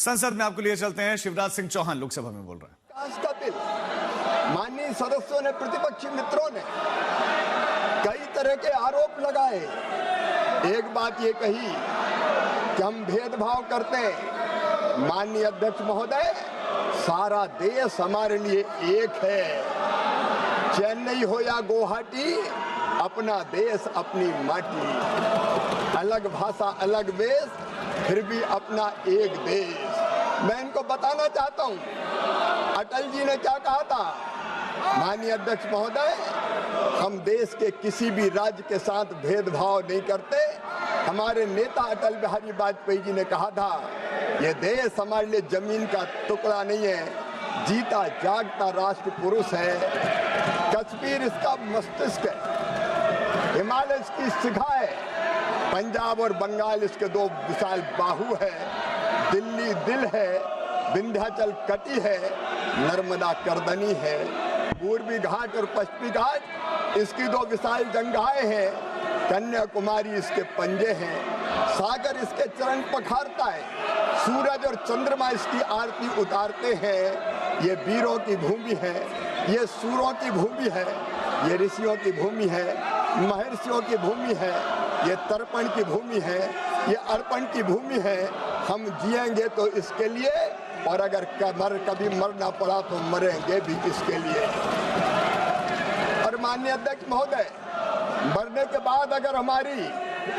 संसद में आपको लिए चलते हैं। शिवराज सिंह चौहान लोकसभा में बोल रहे हैं। विकास का बिल माननीय सदस्यों ने, प्रतिपक्षी मित्रों ने कई तरह के आरोप लगाए। एक बात ये कही कि हम भेदभाव करते हैं। माननीय अध्यक्ष महोदय, सारा देश हमारे लिए एक है। चेन्नई हो या गुवाहाटी, अपना देश अपनी माटी। अलग भाषा अलग वेश, फिर भी अपना एक देश। मैं इनको बताना चाहता हूं, अटल जी ने क्या कहा था। माननीय अध्यक्ष महोदय, हम देश के किसी भी राज्य के साथ भेदभाव नहीं करते। हमारे नेता अटल बिहारी वाजपेयी जी ने कहा था, ये देश हमारे लिए जमीन का टुकड़ा नहीं है, जीता जागता राष्ट्र पुरुष है। कश्मीर इसका मस्तिष्क है, हिमालय इसकी शिखा है, पंजाब और बंगाल इसके दो विशाल बाहु है, दिल्ली दिल है, विंध्याचल कटी है, नर्मदा करदनी है, पूर्वी घाट और पश्चिमी घाट इसकी दो विशाल जंगाएं हैं, कन्याकुमारी इसके पंजे हैं, सागर इसके चरण पखारता है, सूरज और चंद्रमा इसकी आरती उतारते हैं। ये वीरों की भूमि है, ये सूरों की भूमि है, ये ऋषियों की भूमि है, महर्षियों की भूमि है, ये तर्पण की भूमि है, ये अर्पण की भूमि है। हम जिएंगे तो इसके लिए, और अगर कभी मरना पड़ा तो मरेंगे भी इसके लिए। और माननीय अध्यक्ष महोदय, मरने के बाद अगर हमारी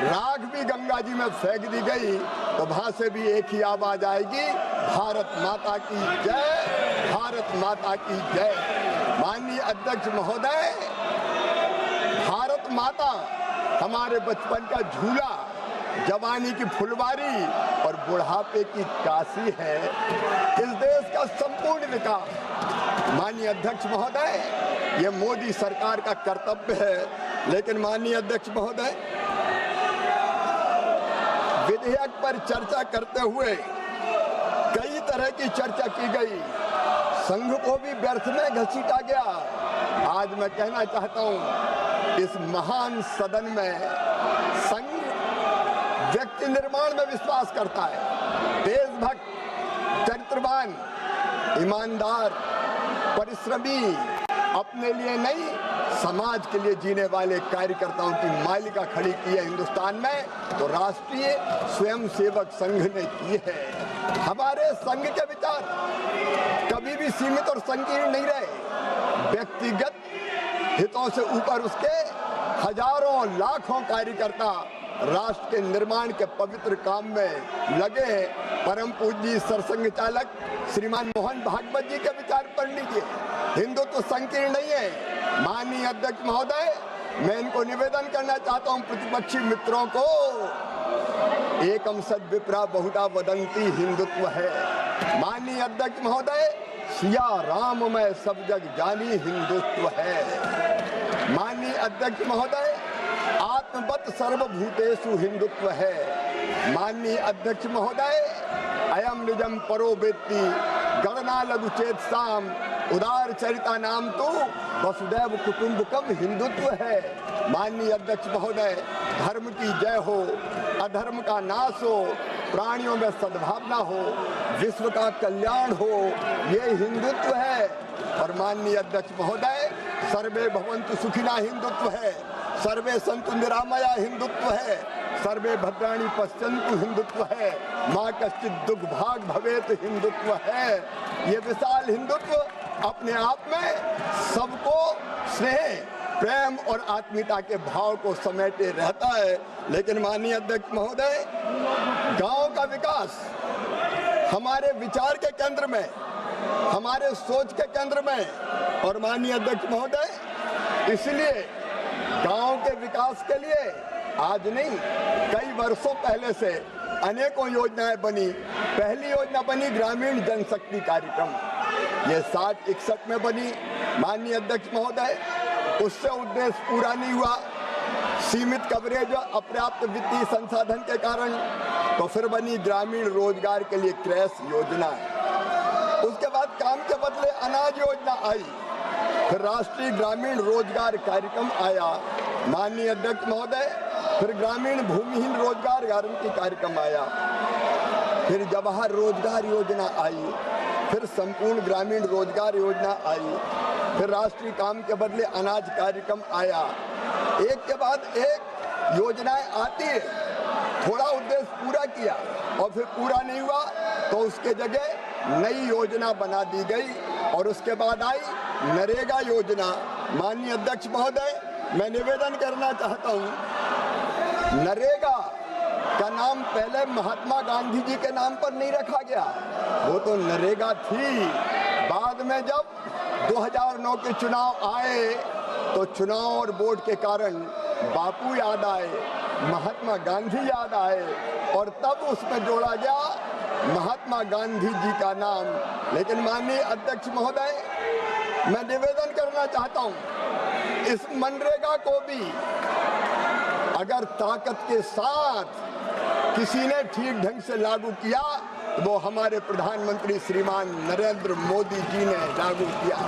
राख भी गंगा जी में फेंक दी गई तो वहां से भी एक ही आवाज आएगी, भारत माता की जय, भारत माता की जय। माननीय अध्यक्ष महोदय, भारत माता हमारे बचपन का झूला, जवानी की फुलवारी और बुढ़ापे की काशी है। इस देश का संपूर्ण विकास माननीय अध्यक्ष महोदय, ये मोदी सरकार का कर्तव्य है। लेकिन माननीय अध्यक्ष महोदय, विधेयक पर चर्चा करते हुए कई तरह की चर्चा की गई, संघ को भी व्यर्थ में घसीटा गया। आज मैं कहना चाहता हूं, इस महान सदन में संघ व्यक्ति निर्माण में विश्वास करता है। देशभक्त, चरित्रवान, ईमानदार, परिश्रमी, अपने लिए नहीं समाज के लिए जीने वाले कार्यकर्ताओं की मालिका खड़ी की है हिंदुस्तान में, तो राष्ट्रीय स्वयंसेवक संघ ने की है। हमारे संघ के विचार कभी भी सीमित और संकीर्ण नहीं रहे। व्यक्तिगत हितों से ऊपर उसके हजारों लाखों कार्यकर्ता राष्ट्र के निर्माण के पवित्र काम में लगे हैं। परम पूज्य सरसंघ चालक श्रीमान मोहन भागवत जी के विचार पढ़ लीजिए। हिंदुत्व संकीर्ण नहीं है। माननीय अध्यक्ष महोदय, मैं इनको निवेदन करना चाहता हूं, प्रतिपक्षी मित्रों को, एकम सद विप्रा बहुधा वदंती हिंदुत्व है। माननीय अध्यक्ष महोदय, सिया राम में सब जग जानी हिंदुत्व है। माननीय अध्यक्ष महोदय, आत्मवत सर्वभूतेषु हिंदुत्व है। माननीय अध्यक्ष महोदय, अयम निजम परो वेत्ति गणना लघु चेत साम उदार चरिता नाम तो वसुदैव कुटुंबकम हिंदुत्व है। माननीय अध्यक्ष महोदय, धर्म की जय हो, अधर्म का नाश हो, प्राणियों में सद्भावना हो, विश्व का कल्याण हो, ये हिंदुत्व है। और माननीय अध्यक्ष महोदय, सर्वे भवन्तु सुखिनः हिंदुत्व है, सर्वे सन्तु निरामया हिंदुत्व है, सर्वे भद्राणि पश्यन्तु हिंदुत्व है, माँ कश्चित् दुर्भाग भवेत हिंदुत्व है। ये विशाल हिंदुत्व अपने आप में सबको स्नेह, प्रेम और आत्मीयता के भाव को समेटे रहता है। लेकिन माननीय अध्यक्ष महोदय, गांव का विकास हमारे विचार के केंद्र में, हमारे सोच के केंद्र में। और माननीय अध्यक्ष महोदय, इसलिए गांव के विकास के लिए आज नहीं, कई वर्षों पहले से अनेकों योजनाएं बनी। पहली योजना बनी ग्रामीण जनशक्ति कार्यक्रम, ये 60-61 में बनी। माननीय अध्यक्ष महोदय, उससे उद्देश्य पूरा नहीं हुआ, सीमित कवरेज, अपर्याप्त वित्तीय संसाधन के कारण। तो फिर बनी ग्रामीण रोजगार के लिए क्रैश योजना। उसके बाद काम के बदले अनाज योजना आई, फिर राष्ट्रीय ग्रामीण रोजगार कार्यक्रम आया। माननीय अध्यक्ष महोदय, फिर ग्रामीण भूमिहीन रोजगार गारंटी कार्यक्रम आया। फिर जवाहर रोजगार योजना आई, फिर संपूर्ण ग्रामीण रोजगार योजना आई, फिर राष्ट्रीय काम के बदले अनाज कार्यक्रम आया। एक के बाद एक योजनाएं आती है, थोड़ा उद्देश्य पूरा किया और फिर पूरा नहीं हुआ तो उसके जगह नई योजना बना दी गई और उसके बाद आई नरेगा योजना। माननीय अध्यक्ष महोदय, मैं निवेदन करना चाहता हूं, नरेगा का नाम पहले महात्मा गांधी जी के नाम पर नहीं रखा गया, वो तो नरेगा थी। बाद में जब 2009 के चुनाव आए तो चुनाव और वोट के कारण बापू याद आए, महात्मा गांधी याद आए और तब उसमें जोड़ा गया महात्मा गांधी जी का नाम। लेकिन माननीय अध्यक्ष महोदय, मैं निवेदन करना चाहता हूं, इस मनरेगा को भी अगर ताकत के साथ किसी ने ठीक ढंग से लागू किया तो वो हमारे प्रधानमंत्री श्रीमान नरेंद्र मोदी जी ने लागू किया।